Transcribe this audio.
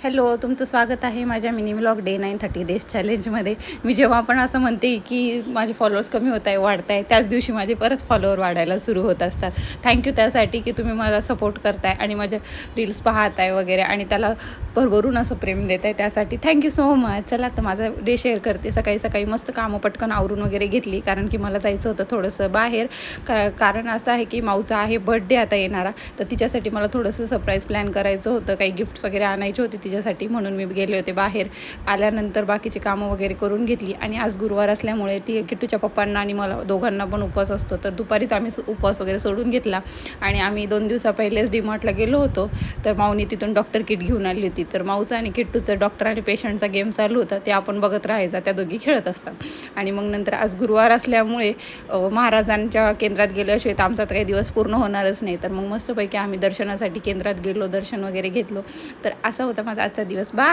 Hello, तुमचं स्वागत आहे माझ्या मिनी व्लॉग डे 930 डेज चॅलेंजमध्ये. मी जेव्हा पण असं म्हणते की माझे फॉलोअर्स कमी होत आहे, वाढत आहे, त्याच दिवशी माझे परत फॉलोअर वाढायला सुरू होत असतात. थँक्यू त्यासाठी की तुम्ही मला सपोर्ट करताय आणि माझ्या रील्स पाहताय वगैरे आणि त्याला भरभरून असं प्रेम देत आहे, त्यासाठी थँक्यू सो मच. चला तर माझा डे शेअर करते. सकाळी मस्त कामं पटकन आवरून वगैरे घेतली, कारण की मला जायचं होतं थोडंसं बाहेर. कारण असं आहे की माऊचा आहे बर्थडे आता येणारा, तर तिच्यासाठी मला थोडंसं सरप्राईज प्लॅन करायचं होतं. काही गिफ्ट्स वगैरे आणायचे होते तिच्यासाठी, म्हणून मी गेले होते बाहेर. आल्यानंतर बाकीची कामं वगैरे करून घेतली आणि आज गुरुवार असल्यामुळे ती किट्टूच्या पप्पांना आणि मला दोघांना पण उपवास असतो, तर दुपारीच आम्ही उपवास वगैरे सोडून घेतला आणि आम्ही 2 दिवसा पहिलेच डीमार्टला गेलो होतो. तर माऊनी तिथून डॉक्टर किट घेऊन आली होती. तर माऊचं आणि किट्टूचं डॉक्टर आणि पेशंटचा गेम चालू होता, ते आपण बघत राहायचा. त्या दोघी खेळत असतात. आणि मग नंतर आज गुरुवार असल्यामुळे महाराजांच्या केंद्रात गेल्याशिवाय तर आमचा काही दिवस पूर्ण होणारच नाही. तर मग मस्तपैकी आम्ही दर्शनासाठी केंद्रात गेलो, दर्शन वगैरे घेतलो. तर असा होता माझा आजचा दिवस. बाय.